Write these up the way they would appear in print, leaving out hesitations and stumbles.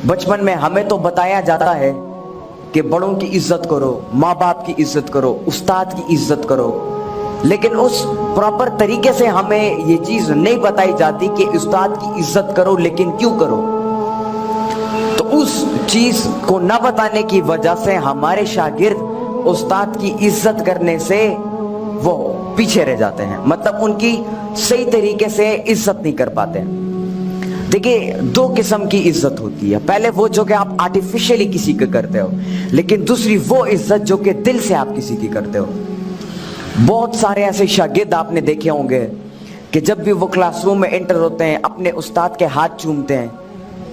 बचपन में हमें तो बताया जाता है कि बड़ों की इज्जत करो, माँ बाप की इज्जत करो, उस्ताद की इज्जत करो, लेकिन उस प्रॉपर तरीके से हमें ये चीज नहीं बताई जाती कि उस्ताद की इज्जत करो, लेकिन क्यों करो। तो उस चीज को न बताने की वजह से हमारे शागिर्द उस्ताद की इज्जत करने से वो पीछे रह जाते हैं, मतलब उनकी सही तरीके से इज्जत नहीं कर पाते। देखिए, दो किस्म की इज्जत होती है। पहले वो जो कि आप आर्टिफिशियली किसी को करते हो, लेकिन दूसरी वो इज्जत जो कि दिल से आप किसी की करते हो। बहुत सारे ऐसे शागिर्द आपने देखे होंगे कि जब भी वो क्लासरूम में एंटर होते हैं, अपने उस्ताद के हाथ चूमते हैं,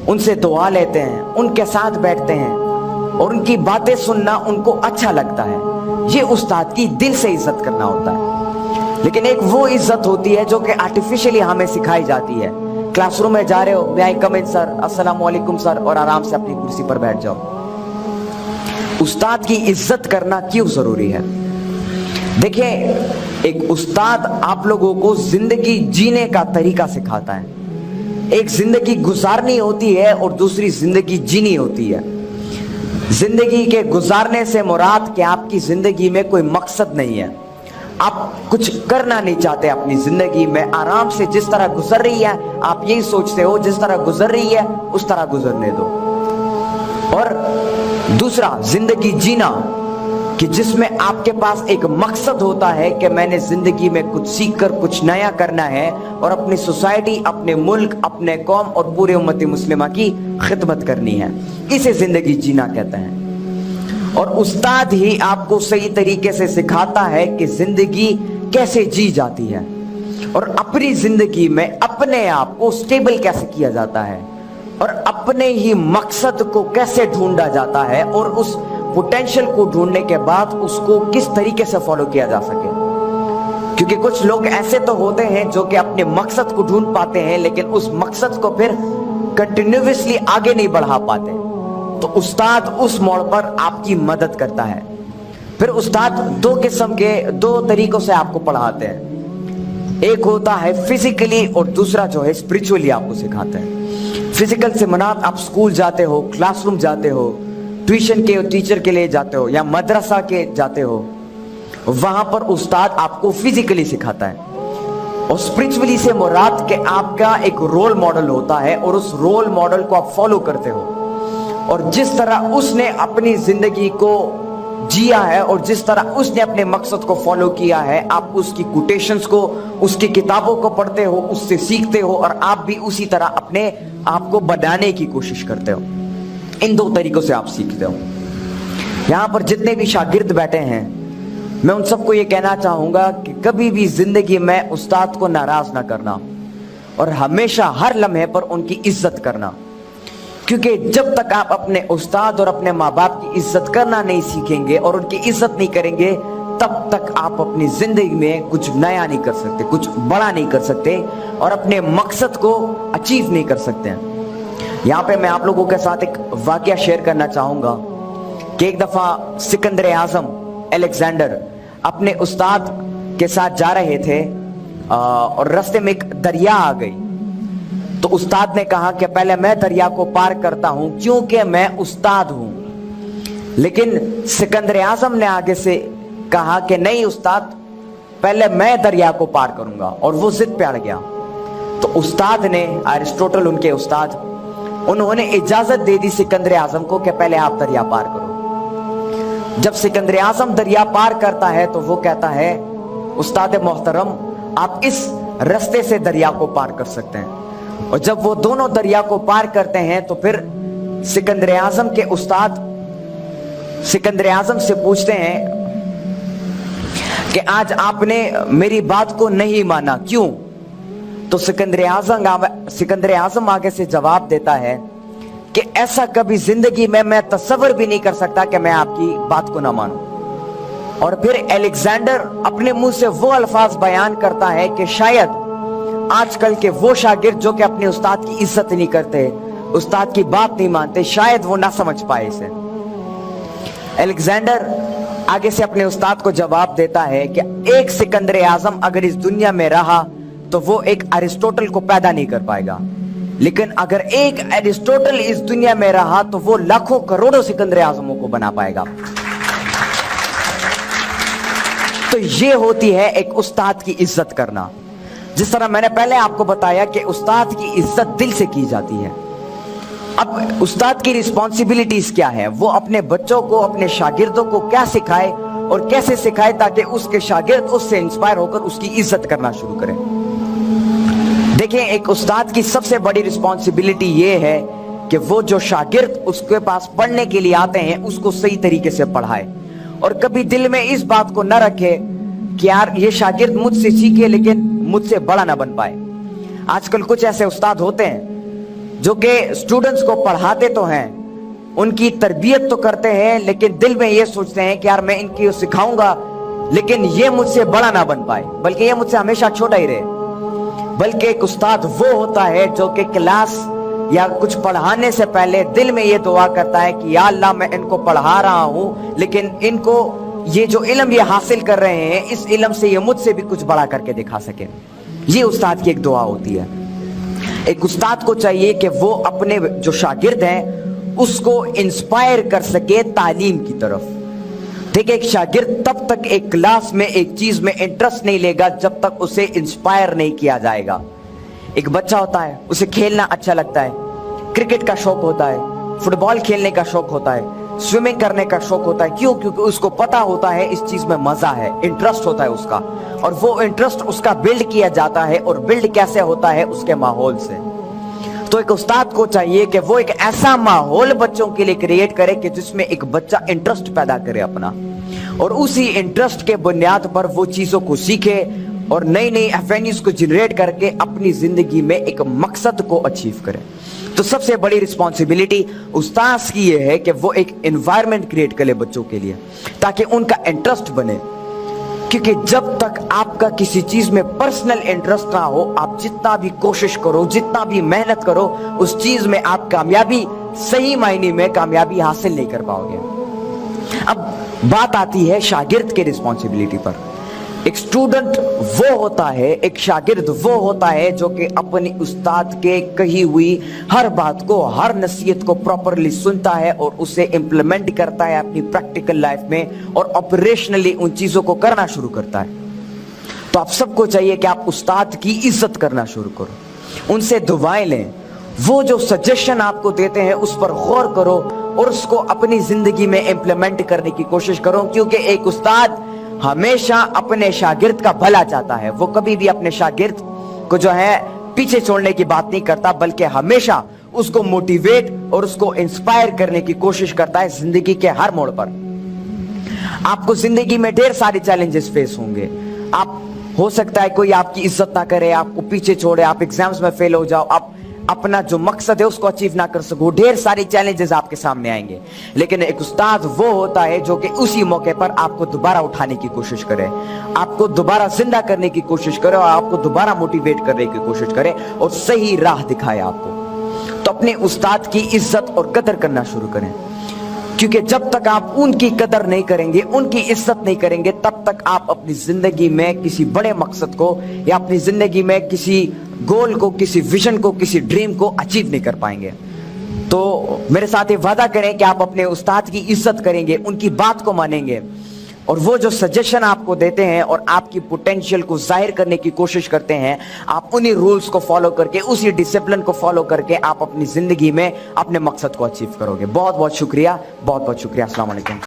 उनसे दुआ लेते हैं, उनके साथ बैठते हैं और उनकी बातें सुनना उनको अच्छा लगता है। ये उस्ताद की दिल से इज्जत करना होता है। लेकिन एक वो इज्जत होती है जो कि आर्टिफिशियली हमें सिखाई जाती है। क्लासरूम में जा रहे हो, मे आई कम इन सर, अस्सलाम वालेकुम सर, और आराम से अपनी कुर्सी पर बैठ जाओ। उस्ताद की इज्जत करना क्यों जरूरी है? देखिए, एक उस्ताद आप लोगों को जिंदगी जीने का तरीका सिखाता है। एक जिंदगी गुजारनी होती है और दूसरी जिंदगी जीनी होती है। जिंदगी के गुजारने से मुराद कि आपकी जिंदगी में कोई मकसद नहीं है, आप कुछ करना नहीं चाहते अपनी जिंदगी में, आराम से जिस तरह गुजर रही है आप यही सोचते हो जिस तरह गुजर रही है उस तरह गुजरने दो। और दूसरा जिंदगी जीना, कि जिसमें आपके पास एक मकसद होता है कि मैंने जिंदगी में कुछ सीखकर कुछ नया करना है और अपनी सोसाइटी, अपने मुल्क, अपने कौम और पूरे उम्मती मुस्लिमा की खिदमत करनी है। इसे जिंदगी जीना कहते हैं। और उस्ताद ही आपको सही तरीके से सिखाता है कि जिंदगी कैसे जी जाती है और अपनी जिंदगी में अपने आप को स्टेबल कैसे किया जाता है और अपने ही मकसद को कैसे ढूंढा जाता है और उस पोटेंशियल को ढूंढने के बाद उसको किस तरीके से फॉलो किया जा सके। क्योंकि कुछ लोग ऐसे तो होते हैं जो कि अपने मकसद को ढूंढ पाते हैं लेकिन उस मकसद को फिर कंटिन्यूअसली आगे नहीं बढ़ा पाते। तो उस्ताद उस मोड़ पर आपकी मदद करता है। फिर उस्ताद दो किस्म के, दो तरीकों से आपको पढ़ाते हैं। एक होता है फिजिकली और दूसरा जो है स्पिरिचुअली आपको सिखाते हैं। फिजिकल से मनात आप स्कूल जाते हो, क्लासरूम जाते हो, ट्यूशन के टीचर के लिए जाते हो या मदरसा के जाते हो, वहां पर उस्ताद आपको फिजिकली सिखाता है। और स्पिरिचुअली से मुराद के आपका एक रोल मॉडल होता है और उस रोल मॉडल को आप फॉलो करते हो और जिस तरह उसने अपनी जिंदगी को जिया है और जिस तरह उसने अपने मकसद को फॉलो किया है, आप उसकी कोटेशंस को, उसकी किताबों को पढ़ते हो, उससे सीखते हो और आप भी उसी तरह अपने आप को बनाने की कोशिश करते हो। इन दो तरीकों से आप सीखते हो। यहां पर जितने भी शागिर्द बैठे हैं, मैं उन सबको ये कहना चाहूंगा कि कभी भी जिंदगी में उस्ताद को नाराज ना करना और हमेशा हर लम्हे पर उनकी इज्जत करना। क्योंकि जब तक आप अपने उस्ताद और अपने माँ बाप की इज्जत करना नहीं सीखेंगे और उनकी इज्जत नहीं करेंगे, तब तक आप अपनी जिंदगी में कुछ नया नहीं कर सकते, कुछ बड़ा नहीं कर सकते और अपने मकसद को अचीव नहीं कर सकते हैं। यहाँ पे मैं आप लोगों के साथ एक वाकया शेयर करना चाहूंगा कि एक दफा सिकंदर आजम अलेक्जेंडर अपने उस्ताद के साथ जा रहे थे और रास्ते में एक दरिया आ गई। तो उस्ताद ने कहा कि पहले मैं दरिया को पार करता हूं क्योंकि मैं उस्ताद हूं। लेकिन सिकंदर आजम ने आगे से कहा कि नहीं उस्ताद, पहले मैं दरिया को पार करूंगा, और वो जिद पे अड़ गया। तो उस्ताद ने, अरिस्टोटल उनके उस्ताद, उन्होंने इजाजत दे दी सिकंदर आजम को कि पहले आप दरिया पार करो। जब सिकंदर आजम दरिया पार करता है तो वो कहता है, उस्ताद मोहतरम, आप इस रास्ते से दरिया को पार कर सकते हैं। और जब वो दोनों दरिया को पार करते हैं तो फिर सिकंदर आजम के उस्ताद सिकंदर आजम से पूछते हैं कि आज आपने मेरी बात को नहीं माना, क्यों? तो सिकंदर आजम आगे से जवाब देता है कि ऐसा कभी जिंदगी में मैं तसव्वुर भी नहीं कर सकता कि मैं आपकी बात को ना मानूं। और फिर अलेक्जेंडर अपने मुंह से वो अल्फाज बयान करता है कि शायद आजकल के वो शागिर्द जो कि अपने उस्ताद की इज्जत नहीं करते, उस्ताद की बात नहीं मानते, शायद वो ना समझ पाए इसे। अलेक्जेंडर आगे से अपने उस्ताद को जवाब देता है कि एक सिकंदर आजम अगर इस दुनिया में रहा तो वो एक अरिस्टोटल को पैदा नहीं कर पाएगा, लेकिन अगर एक एरिस्टोटल इस दुनिया में रहा तो वो लाखों करोड़ों सिकंदर आजमों को बना पाएगा। तो ये होती है एक उस्ताद की इज्जत करना। जिस तरह मैंने पहले आपको बताया कि उस्ताद की इज्जत दिल से की जाती है। अब उस्ताद की रिस्पॉन्सिबिलिटीज क्या है, वो अपने बच्चों को, अपने शागिर्दों को क्या सिखाए और कैसे सिखाए ताकि उसके शागिर्द उससे इंस्पायर होकर उसकी इज्जत करना शुरू करें। देखिए, एक उस्ताद की सबसे बड़ी रिस्पॉन्सिबिलिटी ये है कि वो जो शागिर्द उसके पास पढ़ने के लिए आते हैं उसको सही तरीके से पढ़ाए और कभी दिल में इस बात को न रखे कि यार ये शागिर्द मुझसे सीखे लेकिन मुझसे बड़ा ना बन पाए। आजकल कुछ ऐसे उस्ताद होते हैं जो कि स्टूडेंट्स को पढ़ाते तो हैं, उनकी तरबियत तो करते हैं, लेकिन दिल में ये सोचते हैं कि यार मैं इनकी सिखाऊंगा लेकिन ये मुझसे बड़ा ना बन पाए, बल्कि ये मुझसे हमेशा छोटा ही रहे। बल्कि एक उस्ताद वो होता है जो कि क्लास या कुछ पढ़ाने से पहले दिल में ये दुआ करता है कि या अल्लाह मैं इनको पढ़ा रहा हूं लेकिन इनको ये जो इल्म ये हासिल कर रहे हैं इस इल्म से ये मुझसे भी कुछ बड़ा करके दिखा सके। ये उस्ताद की एक दुआ होती है। एक उस्ताद को चाहिए कि वो अपने जो शागिर्द हैं उसको इंस्पायर कर सके तालीम की तरफ। ठीक है, एक शागिर्द तब तक एक क्लास में एक चीज में इंटरेस्ट नहीं लेगा जब तक उसे इंस्पायर नहीं किया जाएगा। एक बच्चा होता है, उसे खेलना अच्छा लगता है, क्रिकेट का शौक होता है, फुटबॉल खेलने का शौक होता है, स्विमिंग करने का शौक होता है। क्यों? क्योंकि उसको पता होता है इस चीज में मजा है, इंटरेस्ट होता है उसका, और वो इंटरेस्ट उसका बिल्ड किया जाता है। और बिल्ड कैसे होता है? उसके माहौल से। तो एक उस्ताद को चाहिए कि वो एक ऐसा माहौल बच्चों के लिए क्रिएट करे कि जिसमें एक बच्चा इंटरेस्ट पैदा करे अपना, और उसी इंटरेस्ट के बुनियाद पर वो चीजों को सीखे और नई नई एवेन्यूज को जनरेट करके अपनी जिंदगी में एक मकसद को अचीव करे। तो सबसे बड़ी रिस्पॉन्सिबिलिटी उस्ताद की ये है कि वो एक एनवायरनमेंट क्रिएट करे बच्चों के लिए ताकि उनका इंटरेस्ट बने। क्योंकि जब तक आपका किसी चीज में पर्सनल इंटरेस्ट ना हो, आप जितना भी कोशिश करो, जितना भी मेहनत करो, उस चीज में आप कामयाबी, सही मायने में कामयाबी हासिल नहीं कर पाओगे। अब बात आती है शागिर्द के रिस्पॉन्सिबिलिटी पर। एक स्टूडेंट वो होता है, एक शागिर्द वो होता है जो कि अपनी उस्ताद के कही हुई हर बात को, हर नसीहत को प्रॉपरली सुनता है और उसे इंप्लीमेंट करता है अपनी प्रैक्टिकल लाइफ में और ऑपरेशनली उन चीजों को करना शुरू करता है। तो आप सबको चाहिए कि आप उस्ताद की इज्जत करना शुरू करो, उनसे दुआएं लें, वो जो सजेशन आपको देते हैं उस पर गौर करो और उसको अपनी जिंदगी में इंप्लीमेंट करने की कोशिश करो। क्योंकि एक उस्ताद हमेशा अपने शागिर्द का भला चाहता है। वो कभी भी अपने शागिर्द को जो है पीछे छोड़ने की बात नहीं करता, बल्कि हमेशा उसको मोटिवेट और उसको इंस्पायर करने की कोशिश करता है जिंदगी के हर मोड़ पर। आपको जिंदगी में ढेर सारे चैलेंजेस फेस होंगे। आप हो सकता है कोई आपकी इज्जत ना करे, आपको पीछे छोड़े, आप एग्जाम्स में फेल हो जाओ, आप अपना जो मकसद है उसको अचीव ना कर सको, ढेर सारे चैलेंजेस आपके सामने आएंगे। लेकिन एक उस्ताद वो होता है जो कि उसी मौके पर आपको दोबारा उठाने की कोशिश करे, आपको दोबारा जिंदा करने की कोशिश करे और आपको दोबारा मोटिवेट करने की कोशिश करे और सही राह दिखाए आपको। तो अपने उस्ताद की इज्जत और कदर करना शुरू करें। क्योंकि जब तक आप उनकी कदर नहीं करेंगे, उनकी इज्जत नहीं करेंगे, तब तक आप अपनी जिंदगी में किसी बड़े मकसद को या अपनी जिंदगी में किसी गोल को, किसी विजन को, किसी ड्रीम को अचीव नहीं कर पाएंगे। तो मेरे साथ ये वादा करें कि आप अपने उस्ताद की इज्जत करेंगे, उनकी बात को मानेंगे और वो जो सजेशन आपको देते हैं और आपकी पोटेंशियल को जाहिर करने की कोशिश करते हैं, आप उन्हीं रूल्स को फॉलो करके, उसी डिसिप्लिन को फॉलो करके आप अपनी जिंदगी में अपने मकसद को अचीव करोगे। बहुत बहुत शुक्रिया, बहुत बहुत शुक्रिया। अस्सलाम वालेकुम।